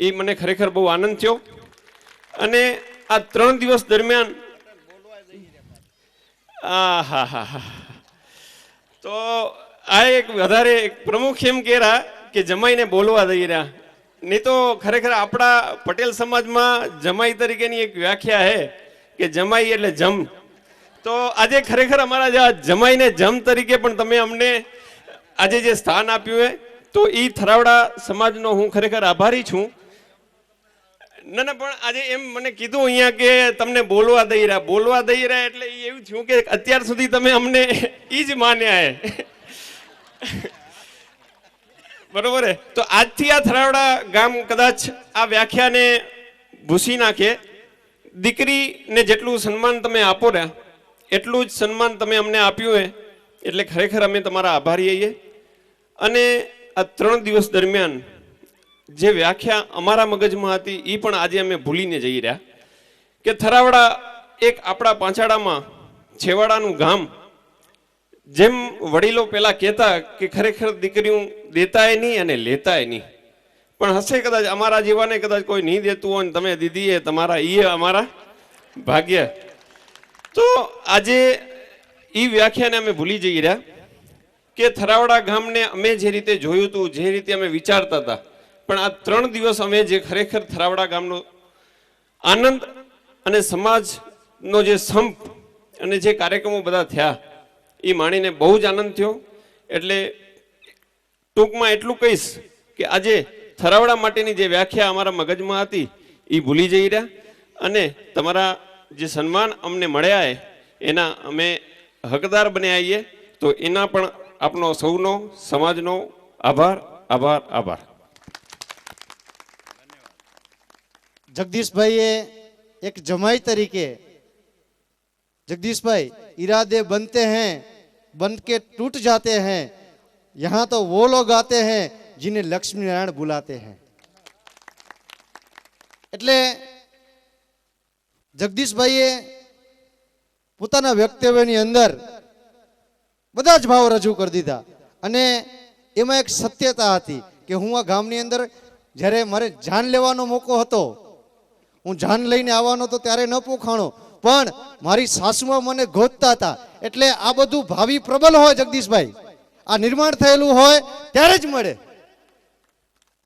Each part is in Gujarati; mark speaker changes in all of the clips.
Speaker 1: એ મને ખરેખર બહુ આનંદ થયો. અને આ 3 દિવસ દરમિયાન હા હા હા તો આ એક વધારે એક પ્રમુખ એમ કહેરા કે જમાઈને બોલવા દઈ રહ્યા. નહીં તો ખરેખર આપણા પટેલ સમાજમાં જમાઈ તરીકેની એક વ્યાખ્યા છે કે જમાઈ એટલે જમ. તો આજે ખરેખર અમારા જે જમાઈને જમ તરીકે પણ તમે અમને આજે જે સ્થાન આપ્યું છે તો એ થરાવડા સમાજનો હું ખરેખર આભારી છું. ના ના પણ આજે એમ મને કીધું અહીંયા કે તમને બોલવા દઈ રહ્યા એટલે એવું થયું કે અત્યાર સુધી તમે અમને એ જ માન્યા હે. બરોબર હે. તો આજથી આ થરાવડા ગામ કદાચ આ વ્યાખ્યાને ભૂસી નાખે. દીકરીને જેટલું સન્માન તમે આપો રહ્યા એટલું જ સન્માન તમે અમને આપ્યું હે એટલે ખરેખર અમે તમારા આભારી છીએ. અને આ 3 દિવસ દરમિયાન જે વ્યાખ્યા અમારા મગજમાં હતી એ પણ આજે અમે ભૂલીને જઈ રહ્યા કે થરાવડા એક આપણા પાંચાડામાં છેવાડાનું ગામ. જેમ વડીલો પેલા કહેતા કે ખરેખર દીકરીઓ દેતાય નહીં અને લેતાય નહીં, પણ હશે કદાચ અમારા જેવાને કદાચ કોઈ નહીં દેતું હોય ને તમે દીધી એ તમારા એ અમારા ભાગ્ય. તો આજે એ વ્યાખ્યાને અમે ભૂલી જઈ રહ્યા કે થરાવડા ગામને અમે જે રીતે જોયું હતું, જે રીતે અમે વિચારતા હતા, પણ આ 3 દિવસ અમે જે ખરેખર થરાવડા ગામનો આનંદ અને સમાજનો જે સંપ અને જે કાર્યક્રમો બધા થયા એ માણીને બહુ જ આનંદ થયો. એટલે ટૂંકમાં એટલું કહીશ કે આજે થરાવડા માટેની જે વ્યાખ્યા અમારા મગજમાં હતી એ ભૂલી જઈ રહ્યા અને તમારા જે સન્માન અમને મળ્યા એના અમે હકદાર બન્યા આવીએ. તો એના પણ આપનો સૌનો સમાજનો આભાર આભાર આભાર.
Speaker 2: જગદીશભાઈએ એક જમાઈ તરીકે, जगदीश भाई इरादे बनते हैं बन के टूट जाते हैं, यहाँ तो वो लोग आते हैं जिन्हें लक्ष्मी नारायण बुलाते हैं. એટલે જગદીશભાઈએ પોતાના વ્યક્તિત્વની અંદર બધા જ ભાવ રજૂ કરી દીધા અને એમાં એક સત્યતા હતી કે હું આ ગામની અંદર જ્યારે મારે જાન લેવાનો મોકો હતો, હું જાન લઈને આવવાનો તો ત્યારે ન પોખાણો, પણ મારી સાસુમાં મને ગોતતા હતા. એટલે આ બધું ભાવિ પ્રબલ હોય જગદીશભાઈ, આ નિર્માણ થયેલું હોય ત્યારે જ મળે.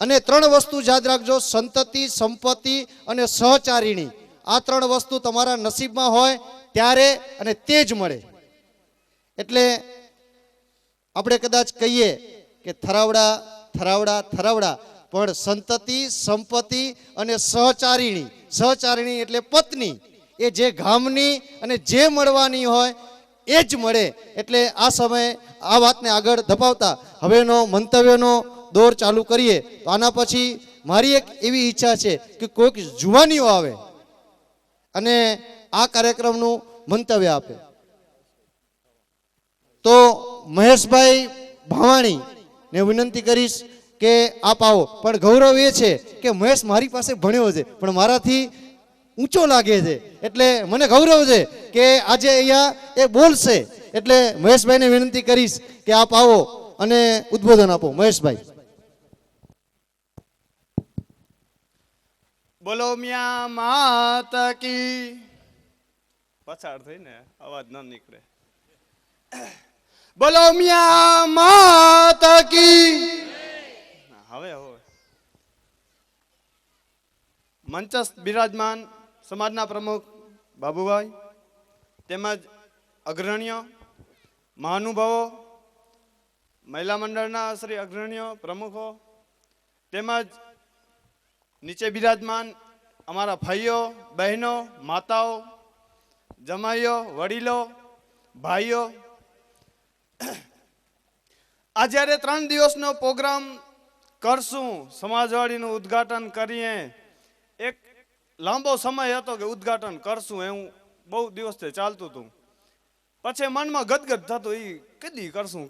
Speaker 2: અને 3 વસ્તુ યાદ રાખજો, સંતતિ, સંપત્તિ અને સહચારિણી. આ 3 વસ્તુ તમારા નસીબમાં હોય ત્યારે અને તે જ મળે. એટલે આપણે કદાચ કહીએ કે થરાવડા થરાવડા થરાવડા, પણ સંતતિ, સંપત્તિ અને સહચારિણી, સહચારિણી એટલે પત્ની, એ જે ગામની અને જે મળવાની હોય એ જ મળે. એટલે આ સમયે આ વાતને આગળ ધપાવતા હવેનો મંતવ્યનો દોર ચાલુ કરીએ. તો આના પછી મારી એક એવી ઈચ્છા છે કે કોઈક જુવાનીઓ આવે અને આ કાર્યક્રમનું મંતવ્ય આપે. તો મહેશભાઈ ભાવાણી ને વિનંતી કરીશ કે આપ આવો. પણ ગૌરવ એ છે કે મહેશ મારી પાસે ભણ્યો છે પણ મારાથી ઊંચો લાગે છે, એટલે મને ગૌરવ છે કે આજે અહીંયા એ બોલશે. એટલે મહેશભાઈને વિનંતી કરીશ કે આપ આવો અને ઉદ્બોધન આપો. મહેશભાઈ.
Speaker 3: બોલો મિયા માત કી. પછાડ થઈને અવાજ ન નીકળે. બોલો મિયા માત કી. હવે મંચસ્થ બિરાજમાન સમાજના પ્રમુખ બાબુભાઈ તેમજ અગ્રણીઓ, મહાનુભાવો, મહિલા મંડળના શ્રી અગ્રણીઓ, પ્રમુખો તેમજ નીચે બિરાજમાન અમારા ભાઈઓ, બહેનો, માતાઓ, જમાઈઓ, વડીલો, ભાઈઓ, આ જ્યારે 3 દિવસનો પ્રોગ્રામ કરશું, સમાજવાડીનું ઉદ્ઘાટન કરીએ, એક લાંબો સમય હતો કે ઉદ્ઘાટન કરશું એવું બહુ દિવસથી ચાલતું હતું. પછી મનમાં ગદગદ થતું એ કદી કરશું.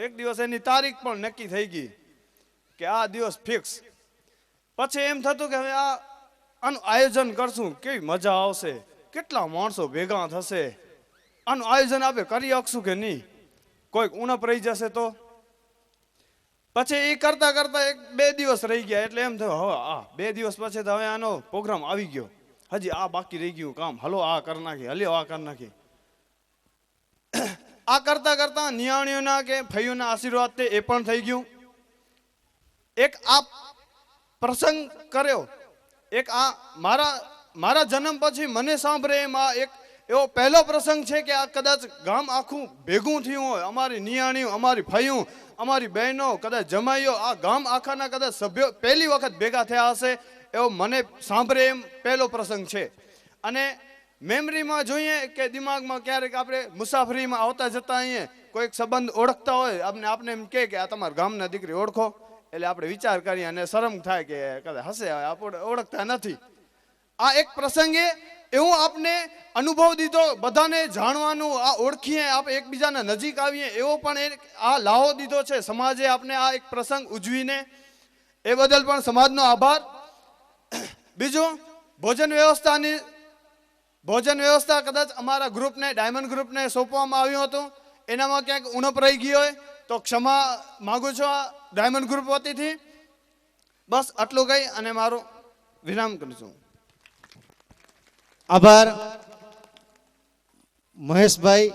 Speaker 3: એક દિવસ એની તારીખ પણ નક્કી થઈ ગઈ કે આ દિવસ ફિક્સ. પછી એમ થતું કે હવે આનું આયોજન કરશું, કેવી મજા આવશે, કેટલા માણસો ભેગા થશે, આનું આયોજન આપણે કરી શકશું કે નહીં, કોઈક ઉણપ રહી જશે તો. પછી એ કરતા કરતા 1-2 દિવસ રહી ગયા એટલે એમ થયું હવે 2 દિવસ પછી તો હવે આનો પ્રોગ્રામ આવી ગયો, હજી આ બાકી રહી ગયું કામ, હલો આ કરી નાખી, હલ્યો આ કરી નાખી. આ કરતા કરતા નિયાણીઓના કે ફઈઓના આશીર્વાદ એ પણ થઈ ગયું. એક આ પ્રસંગ કર્યો, એક આ મારા જન્મ પછી મને સાંભળે એમ આ એક એવો પહેલો પ્રસંગ છે કે આ કદાચ ગામ આખું ભેગું થયું હોય, અમારી નિયાણીઓ, અમારી ફઈઓ, અમારી બહેનો, કદાચ જમાઈઓ, આ ગામ આખાના કદાચ સભ્યો પહેલી વખત ભેગા થયા હશે એવો મને સાંભળે એમ પહેલો પ્રસંગ છે. અને મેમરીમાં જોઈએ કે દિમાગમાં ક્યારેક આપણે મુસાફરીમાં આવતા જતા અહીંયા કોઈક સંબંધ ઓળખતા હોય, આપણે એમ કહે કે આ તમારા ગામના દીકરી ઓળખો, એટલે આપણે વિચાર કરીએ અને શરમ થાય કે કદાચ હશે આપણે ઓળખતા નથી. આ એક પ્રસંગે એવું આપને અનુભવ દીધો, બધાને જાણવાનું, આ ઓળખીએ, આપણે એકબીજાના નજીક આવીએ એવો પણ આ લાહો દીધો છે સમાજે આપને આ એક પ્રસંગ ઉજવીને, એ બદલ પણ સમાજનો આભાર. બીજું ભોજન વ્યવસ્થા કદાચ અમારા ગ્રુપને, ડાયમંડ ગ્રુપને સોંપવામાં આવ્યું હતું, એનામાં ક્યાંક ઉણપ રહી ગઈ હોય તો ક્ષમા માગું છું આ ડાયમંડ ગ્રુપ વતીથી. બસ આટલું કહી અને મારું વિરામ કરું છું.
Speaker 2: આભાર મહેશભાઈ.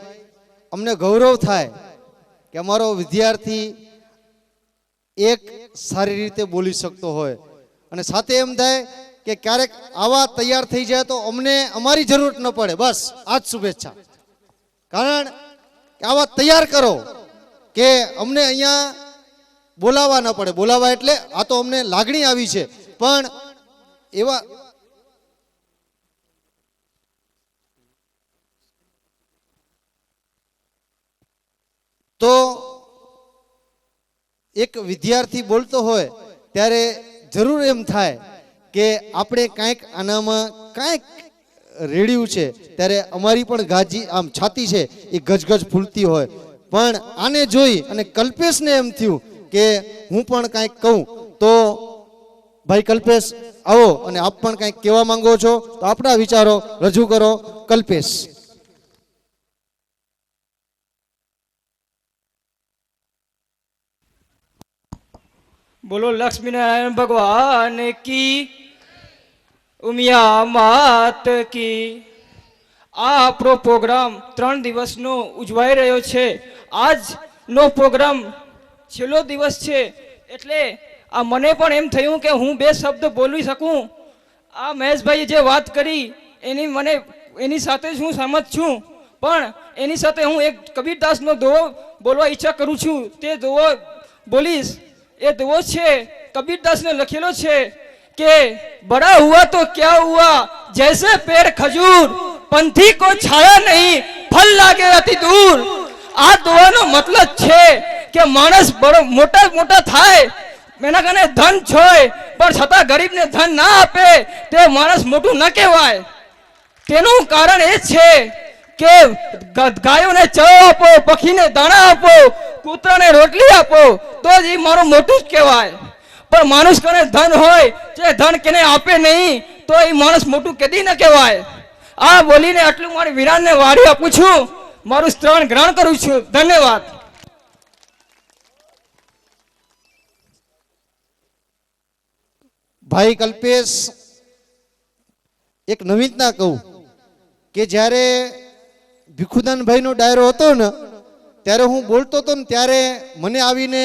Speaker 2: અમને ગૌરવ થાય કે અમારો વિદ્યાર્થી એક સારી રીતે બોલી શકતો હોય, અને સાથે એમ થાય કે ક્યારેક આવા તૈયાર થઈ જાય તો અમને અમારી જરૂર ન પડે. બસ આ જ શુભેચ્છા. કારણ કે આવા તૈયાર કરો કે અમને અહીંયા બોલાવા ન પડે. બોલાવા એટલે આ તો અમને લાગણી આવી છે, પણ એવા તો એક વિદ્યાર્થી બોલતો હોય ત્યારે જરૂર એમ થાય કે આપણે કાંઈક આનામાં કાંઈક રેડ્યું છે, ત્યારે અમારી પણ ગાજી આમ છાતી છે એ ગજગજ ફૂલતી હોય. પણ આને જોઈ અને કલ્પેશને એમ થયું કે હું પણ કાંઈક કહું. તો ભાઈ કલ્પેશ આવો, અને આપ પણ કાંઈક કહેવા માંગો છો તો આપણા વિચારો રજૂ કરો. કલ્પેશ.
Speaker 4: बोलो लक्ष्मी नारायण भगवान की, उमिया मात की. આ આપણો પ્રોગ્રામ 3 દિવસનો ઉજવાઈ રહ્યો છે. આજનો પ્રોગ્રામ છેલ્લો દિવસ છે, એટલે આ મને પણ એમ થયું કે હું 2 શબ્દ બોલી શકું. આ મહેશભાઈએ જે વાત કરી એની સાથે જ હું સહમત છું, પણ એની સાથે હું એક કબીરદાસનો દોહો બોલવા ઈચ્છા કરું છું. તે દોહો બોલીશ. એ દોહો છે કબીરદાસ ने લખેલો છે કે बड़ा हुआ तो क्या हुआ जैसे पेड़ खजूर, पंथी को छाया नहीं फल लागे अति दूर. આ દોહાનો મતલબ છે કે માણસ બડો મોટા થાય, એના કને ધન છોય પણ છતાં ગરીબને ધન ના આપે તે માણસ મોટું ન કહેવાય. તેનું કારણ એ છે કે ગાયોને ચરો આપો, પક્ષીને દાણા આપો, કૂતરાને રોટલી આપો તો જ એ મારું મોટું જ કહેવાય. પણ માણસ કને ધન હોય જે ધન કેને આપે નહીં તો એ માણસ મોટું કદી ન કહેવાય. આ બોલીને આટલું મારી વિરાનને વારી આપું છું, મારું સ્તરણ ગ્રહણ કરું છું. ધન્યવાદ.
Speaker 2: ભાઈ કલ્પેશ, એક નવીનતા કહું કે જ્યારે ભીખુદાનભાઈનો ડાયરો હતો ને ત્યારે હું બોલતો હતો ને ત્યારે મને આવીને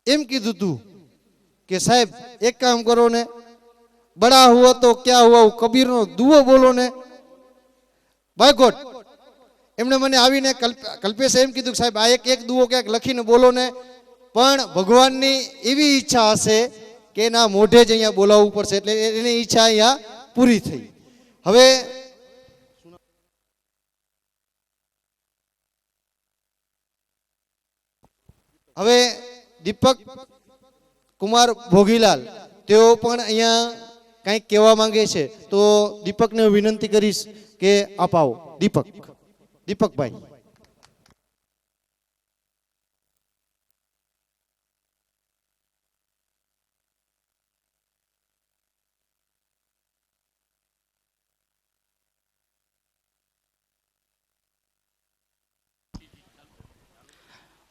Speaker 2: એમ કીધું તું કે સાહેબ એક કામ કરો ને, બડા હુઆ તો ક્યા હુઆ કબીરનો દુઓ બોલો ને. બાય ગોડ, એમણે મને આવીને કલ્પેશ એમ કીધું કે સાહેબ આ એક દુઓ ક્યાંક લખીને બોલો ને. પણ ભગવાનની એવી ઈચ્છા હશે કે એના મોઢે જ અહીંયા બોલાવવું પડશે, એટલે એની ઈચ્છા અહીંયા પૂરી થઈ. હવે દીપક કુમાર ભોગીલાલ તેઓ પણ અહીંયા કંઈક કહેવા માંગે છે, તો દીપકને વિનંતી કરીશ કે આપ આવો. દીપકભાઈ.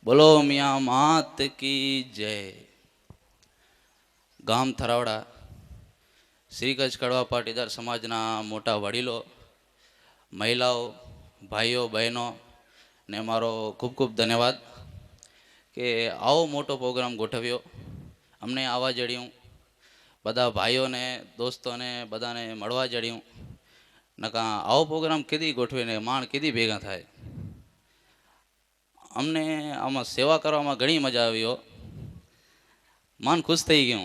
Speaker 5: બોલો મિયા માત કી જય. ગામ થરાવડા શ્રી કચ્છ કડવા પાટીદાર સમાજના મોટા વડીલો, મહિલાઓ, ભાઈઓ, બહેનો ને મારો ખૂબ ખૂબ ધન્યવાદ કે આવો મોટો પ્રોગ્રામ ગોઠવ્યો, અમને આવવા જડ્યું, બધા ભાઈઓને દોસ્તોને બધાને મળવા જડ્યું. નકા આવો પ્રોગ્રામ કીધી ગોઠવીને માણ કીધી ભેગા થાય. અમને આમાં સેવા કરવામાં ઘણી મજા આવી હો. મન ખુશ થઈ ગયું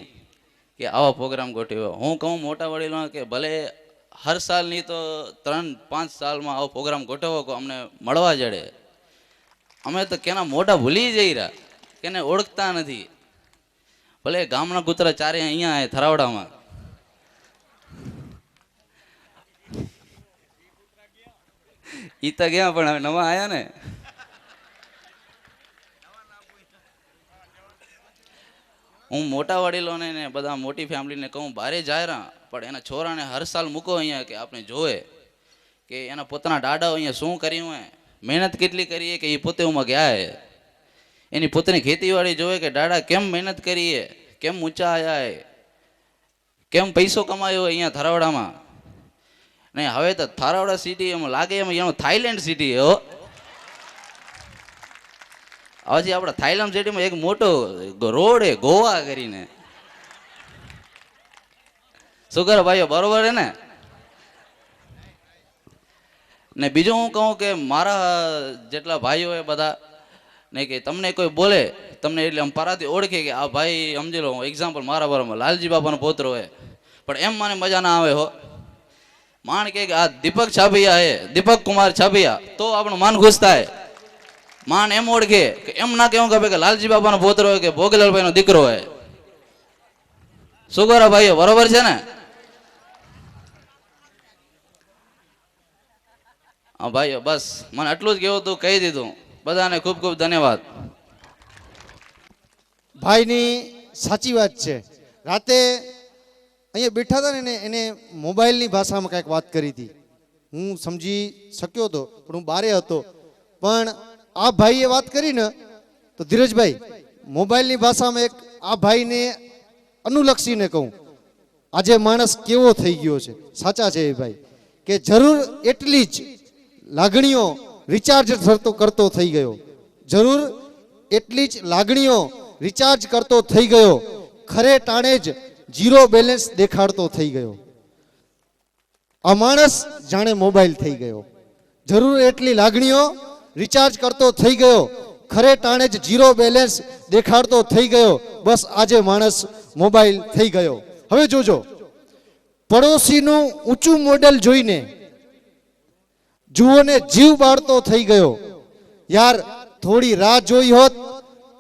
Speaker 5: કે આવો પ્રોગ્રામ ગોઠવ્યો. હું કહું મોટા વડીલો કે ભલે હર સાલની તો 3-5 સાલમાં આવો પ્રોગ્રામ ગોઠવો કે અમને મળવા જડે. અમે તો કેના મોટા ભૂલી જઈ રહ્યા, કેને ઓળખતા નથી. ભલે ગામના કૂતરા ચારે અહીંયા થરાવડામાં. ઈ તો ગયા પણ હવે નવા આયા ને. હું મોટા વડીલોને ને બધા મોટી ફેમિલીને કહું બારે જાય રહ્યા, પણ એના છોરાને હર સાલ મૂકો અહીંયા કે આપણે જોવે કે એના પોતાના દાડાઓ અહીંયા શું કર્યું હે, મહેનત કેટલી કરીએ કે એ પોતે ઉમાં ગયા હે. એની પોતાની ખેતીવાડી જોવે કે દાડા કેમ મહેનત કરીએ, કેમ ઊંચા આવ્યા હે, કેમ પૈસો કમાયો અહીંયા થરાવડામાં. ને હવે તો થારાવડા સિટી એમ લાગે એમ એનો થાઈલેન્ડ સિટી હો. હજી આપણા થાઈલેન્ડ સિટીમાં એક મોટો રોડ હે ગોવા કરીને. શું કરો ભાઈઓ, બરોબર હે ને? ને બીજું હું કહું કે મારા જેટલા ભાઈઓ એ બધા ને કે તમને કોઈ બોલે તમને એટલે આમ પરાથી ઓળખે કે આ ભાઈ સમજી લો, એક્ઝામ્પલ મારા બરાબર લાલજી બાપાનો પોતરો હોય, પણ એમ મને મજા ના આવે હો. માણ કે આ દીપક છાપિયા હે, દીપક કુમાર છાપિયા, તો આપણું મન ખુશ થાય. માણ એમ ઓળખે કે એમ ના કેવું કે લાલજી બાપાનો પોતરો હોય કે ભોગીલાલભાઈનો દીકરો હોય. શું કરો ભાઈઓ, બરોબર છે ને? હા ભાઈઓ, બસ મને આટલું જ કહેવું હતું, કહી દીધું. બધાને ખૂબ ખૂબ ધન્યવાદ.
Speaker 2: ભાઈની સાચી વાત છે. રાતે અહીંયા બેઠા હતા ને એને મોબાઈલની ભાષામાં કાંઈક વાત કરી હતી. હું સમજી શક્યો હતો પણ હું બારે હતો. પણ આ ભાઈએ વાત કરી ને તો ધીરજભાઈ, મોબાઈલની ભાષામાં એક આ ભાઈને અનુલક્ષીને કહું, આજે માણસ કેવો થઈ ગયો છે. સાચા છે એ ભાઈ કે જરૂર એટલી જ લાગણીઓ રિચાર્જ કરતો થઈ ગયો, જરૂર એટલી જ લાગણીઓ રિચાર્જ કરતો થઈ ગયો, ખરે ટાણે જ ઝીરો બેલેન્સ દેખાડતો થઈ ગયો. આ માણસ જાણે મોબાઈલ થઈ ગયો. જરૂર એટલી લાગણીઓ રિચાર્જ કરતો થઈ ગયો, ખરે ટાણે જ ઝીરો બેલેન્સ દેખાડતો થઈ ગયો. બસ આજે માણસ મોબાઈલ થઈ ગયો. હવે જોજો, પડોશીનું ઊંચું મોડેલ જોઈને જુઓને જીવ બાળતો થઈ ગયો. યાર થોડી રાહ જોઈ હોત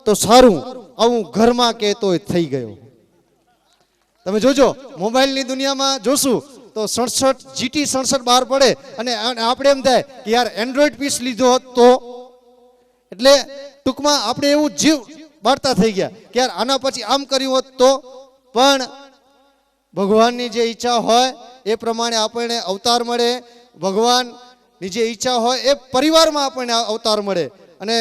Speaker 2: તો સારું, આવું ઘરમાં કહેતો થઈ ગયો. તમે જોજો, મોબાઈલની દુનિયામાં જોશું તો 67 GT 67 બહાર પડે અને આપણે એમ થાય કે યાર એન્ડ્રોઈડ પીસ લીધો હોત તો. એટલે ટૂંકમાં આપણે એવું જીવ બાળતા થઈ ગયા કે યાર આના પછી આમ કર્યું હોત તો. પણ ભગવાનની જે ઈચ્છા હોય એ પ્રમાણે આપણને અવતાર મળે. ભગવાનની જે ઈચ્છા હોય એ પરિવારમાં આપણને અવતાર મળે. અને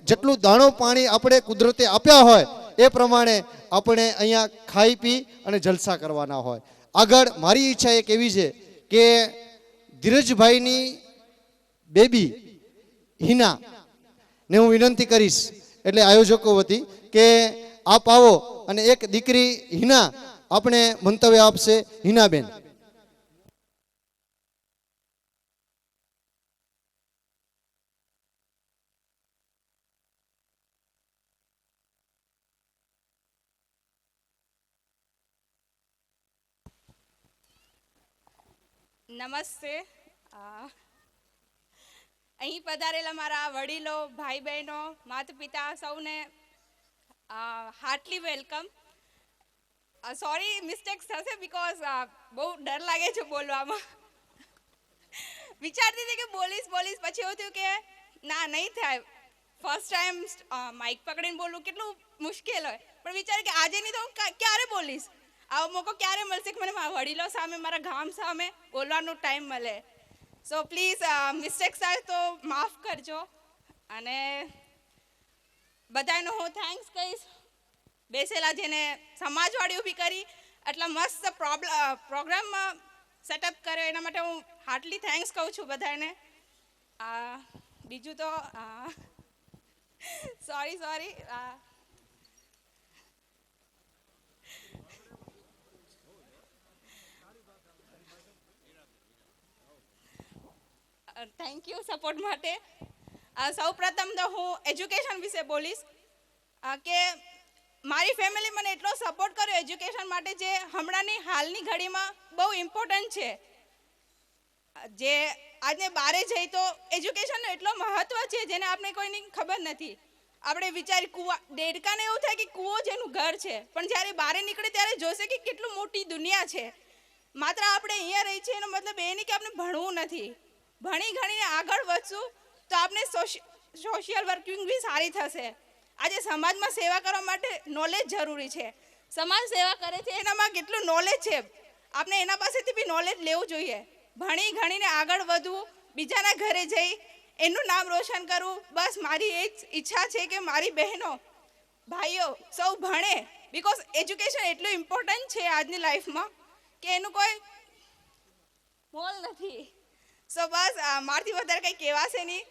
Speaker 2: જેટલું દાણો પાણી આપણે કુદરતે આપ્યા હોય એ પ્રમાણે આપણે અહીંયા ખાઈ પી અને જલસા કરવાના હોય. આગળ મારી ઈચ્છા એક એવી છે કે ધીરજભાઈની બેબી હિના ને હું વિનંતી કરીશ, એટલે આયોજકો વતી કે આપ આવો અને એક દીકરી હિના આપણે મંતવ્ય આપશે. હિનાબેન.
Speaker 6: નમસ્તે. અહીં પધારેલા મારા વડીલો, ભાઈ બહેનો, માતા પિતા સૌને હાર્ટલી વેલકમ. સોરી મિસ્ટેક્સ થશે બિકોઝ બહુ ડર લાગે છે બોલવામાં. વિચારતી હતી કે બોલીશ પછી એવું થયું કે ના, નહીં થાય. ફર્સ્ટ ટાઈમ માઇક પકડીને બોલવું કેટલું મુશ્કેલ હોય, પણ વિચાર કે આજે નહીં તો હું ક્યારે બોલીશ, આવો મોકો ક્યારે મળશે કે મને મારા વડીલો સામે, મારા ગામ સામે બોલવાનો ટાઈમ મળે. સો પ્લીઝ મિસ્ટેક્સ થાય તો માફ કરજો. અને બધાનો હું થેન્ક્સ કહીશ, બેસેલા જેને સમાજવાળી ઊભી કરી આટલા મસ્ત પ્રોગ્રામમાં સેટઅપ કર્યો એના માટે હું હાર્ટલી થેન્ક્સ કહું છું બધાને. બીજું તો સોરી થેન્ક યુ સપોર્ટ માટે. સૌ પ્રથમ તો હું એજ્યુકેશન વિશે બોલીશ કે મારી ફેમિલી મને એટલો સપોર્ટ કર્યો એજ્યુકેશન માટે, જે હમણાંની હાલની ઘડીમાં બહુ ઇમ્પોર્ટન્ટ છે. જે આજને બારે જઈ તો એજ્યુકેશનનો એટલો મહત્વ છે જેને આપણે કોઈની ખબર નથી. આપણે વિચારી દેડકાને એવું થાય કે કૂવો જેનું ઘર છે, પણ જ્યારે બહાર નીકળે ત્યારે જોશે કે કેટલું મોટી દુનિયા છે. માત્ર આપણે અહીંયા રહી છીએ એનો મતલબ એ નહીં કે આપણે ભણવું નથી. ભણી ગણીને આગળ વધશું તો આપણે સોશિયલ વર્કિંગ બી સારી થશે. આજે સમાજમાં સેવા કરવા માટે નોલેજ જરૂરી છે. સમાજ સેવા કરે છે એનામાં કેટલું નોલેજ છે, આપણે એના પાસેથી બી નોલેજ લેવું જોઈએ. ભણી ગણીને આગળ વધવું, બીજાના ઘરે જઈ એનું નામ રોશન કરવું, બસ મારી એ જ ઈચ્છા છે કે મારી બહેનો ભાઈઓ સૌ ભણે. બિકોઝ એજ્યુકેશન એટલું ઇમ્પોર્ટન્ટ છે આજની લાઈફમાં કે એનું કોઈ મોલ નથી. સો બસ મારાથી વધારે કંઈ કહેવાશે નહીં.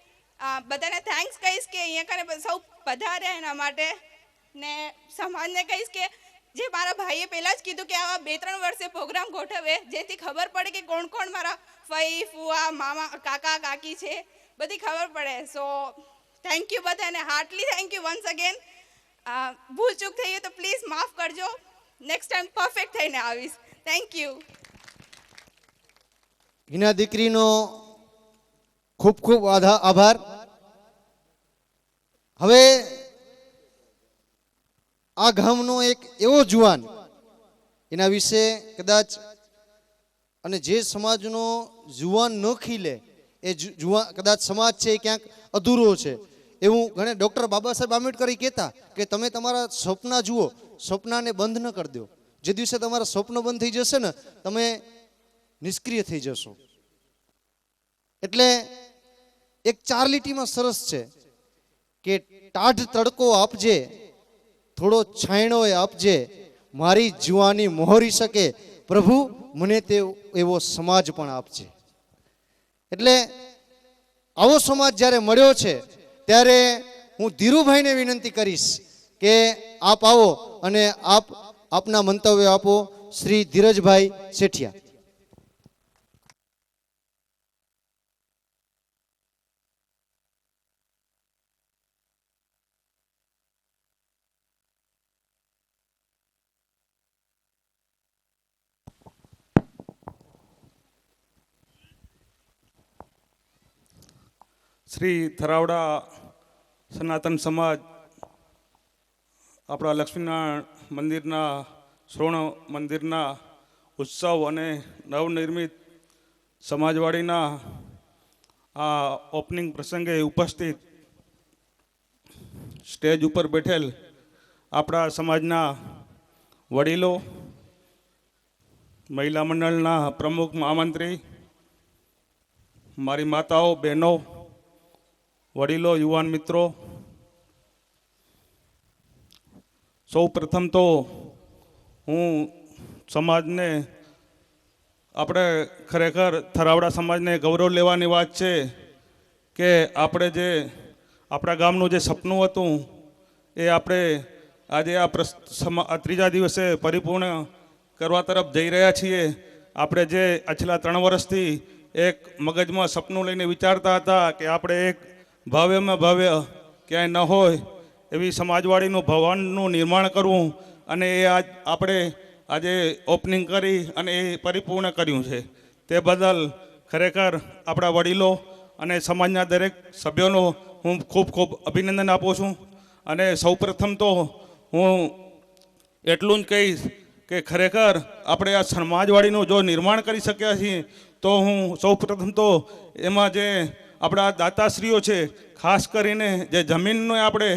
Speaker 6: બધાને થેન્ક્સ કહીશ કે અહીંયા કને સૌ પધાર્યા એના માટે. ને સમાજને કહીશ કે જે મારા ભાઈએ પહેલાં જ કીધું કે આવા 2-3 વર્ષે પ્રોગ્રામ ગોઠવે, જેથી ખબર પડે કે કોણ કોણ મારા ફઈ ફુવા મામા કાકા કાકી છે, બધી ખબર પડે. સો થેન્ક યુ બધાને, હાર્ટલી થેન્ક યુ વન્સ અગેન. ભૂલ ચૂક થઈ હોય તો પ્લીઝ માફ કરજો, નેક્સ્ટ ટાઈમ પરફેક્ટ થઈને આવીશ. Thank you.
Speaker 2: હિના દીકરીનો ખૂબ ખૂબ આભાર. હવે આ ગામનો એક એવો જુવાન, એના વિશે કદાચ, અને જે સમાજનો જુવાન ન ખીલે એ જુવાન કદાચ સમાજ છે એ ક્યાંક અધૂરો છે એવું ઘણે ડૉક્ટર બાબા સાહેબ આંબેડકર કહેતા કે તમે તમારા સપના જુઓ, સપનાને બંધ ન કરી દો. જે દિવસે તમારા સ્વપ્ન બંધ થઈ જશે ને તમે નિષ્ક્રિય થઈ જશો. એટલે એક 4 લીટીમાં સરસ છે કે ટાઢ તડકો આપજે, થોડો છાંયણો આપજે, મારી જુવાની મોહરી શકે, પ્રભુ મને તે એવો સમાજ પણ આપજે. એટલે આવો સમાજ જ્યારે મળ્યો છે ત્યારે હું ધીરુભાઈને વિનંતી કરીશ કે આપ આવો અને આપના મંતવ્ય આપો. શ્રી ધીરજભાઈ શેઠિયા.
Speaker 7: શ્રી થરાવડા સનાતન સમાજ આપણા લક્ષ્મીનારાયણ મંદિરના શ્રવણ મંદિરના ઉત્સવ અને નવનિર્મિત સમાજવાડીના આ ઓપનિંગ પ્રસંગે ઉપસ્થિત સ્ટેજ ઉપર બેઠેલ આપણા સમાજના વડીલો, મહિલા મંડળના પ્રમુખ મહામંત્રી, મારી માતાઓ, બહેનો, વડીલો, યુવાન મિત્રો, સૌ પ્રથમ તો હું સમાજને, આપણે ખરેખર થરાવડા સમાજને ગૌરવ લેવાની વાત છે કે આપણે જે આપણા ગામનું જે સપનું હતું એ આપણે આજે આ ત્રીજા દિવસે પરિપૂર્ણ કરવા તરફ જઈ રહ્યા છીએ. આપણે જે છેલ્લા 3 વર્ષથી એક મગજમાં સપનું લઈને વિચારતા હતા કે આપણે એક ભવ્યમાં ભવ્ય ક્યાંય ન હોય એવી સમાજવાડીનું ભવનનું નિર્માણ કરવું, અને એ આપણે આજે ઓપનિંગ કરી અને એ પરિપૂર્ણ કર્યું છે. તે બદલ ખરેખર આપણા વડીલો અને સમાજના દરેક સભ્યોનો હું ખૂબ ખૂબ અભિનંદન આપું છું. અને સૌપ્રથમ તો હું એટલું જ કહીશ કે ખરેખર આપણે આ સમાજવાડીનું જો નિર્માણ કરી શક્યા છીએ તો હું સૌપ્રથમ તો એમાં જે આપણા દાતાશ્રીઓ છે, ખાસ કરીને જે જમીનનો આપણે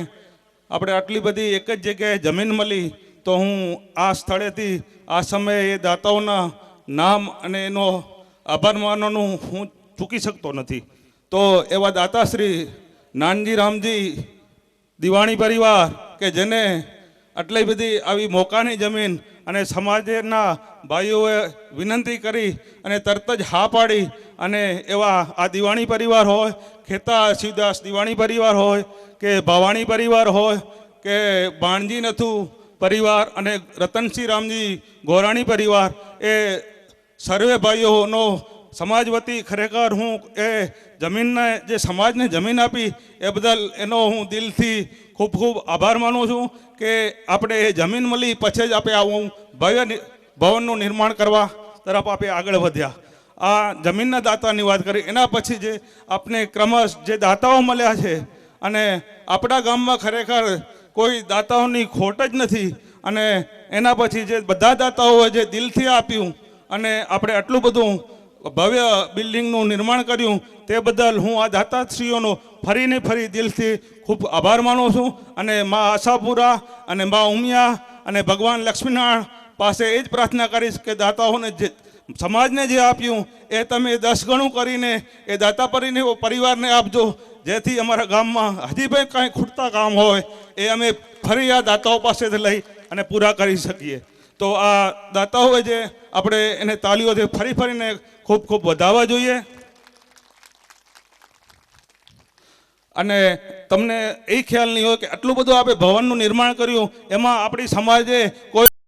Speaker 7: આટલી બધી એક જ જગ્યાએ જમીન મળી, તો હું આ સ્થળેથી આ સમયે એ દાતાઓના નામ અને એનો આભાર માનવાનું હું ચૂકી શકતો નથી. તો એવા દાતાશ્રી નાનજી રામજી દિવાણી પરિવાર કે જેને આટલી બધી આવી મોકાની જમીન અને સમાજના ભાઈઓએ વિનંતી કરી અને તરત જ હા પાડી અને એવા આ દિવાણી પરિવાર હોય, ખેતા શિવદાસ દિવાણી પરિવાર હોય કે ભવાણી પરિવાર હોય કે બાણજી નથુ પરિવાર અને રતનસિંહ રામજી ગોરાણી પરિવાર, એ સર્વે ભાઈઓનો સમાજ વતી ખરેખર હું એ જમીનને જે સમાજને જમીન આપી એ બદલ એનો હું દિલથી ખૂબ ખૂબ આભાર માનું છું કે આપણે એ જમીન મળી પછી જ આપણે આવું ભવ્ય ભવનનું નિર્માણ કરવા તરફ આપણે આગળ વધ્યા. આ જમીનના દાતાની વાત કરી, એના પછી જે આપણે ક્રમશ જે દાતાઓ મળ્યા છે અને આપણા ગામમાં ખરેખર કોઈ દાતાઓની ખોટ જ નથી અને એના પછી જે બધા દાતાઓએ જે દિલથી આપ્યું અને આપણે આટલું બધું ભવ્ય બિલ્ડિંગનું નિર્માણ કર્યું તે બદલ હું આ દાતાશ્રીઓનો ફરીને ફરી દિલથી ખૂબ આભાર માનું છું અને મા આશાપુરા અને મા ઉમિયા અને ભગવાન લક્ષ્મીનારાયણ પાસે એ જ પ્રાર્થના કરીશ કે દાતાઓને જે સમાજને જે આપ્યું એ તમે 10 ગણું કરીને એ દાતા પરિવારને આપજો, જેથી અમારા ગામમાં હજી પણ કાંઈ ખૂટતા કામ હોય એ અમે ફરી આ દાતાઓ પાસેથી લઈ અને પૂરા કરી શકીએ. તો આ દાતાઓએ જે આપણે એને તાલીઓથી ફરી ફરીને ખૂબ ખૂબ વધાવવા જોઈએ. અને તમને એ ખ્યાલ નહીં હોય કે આટલું બધું આપણે ભવનનું નિર્માણ કર્યું, એમાં આપણી સમાજે કોઈ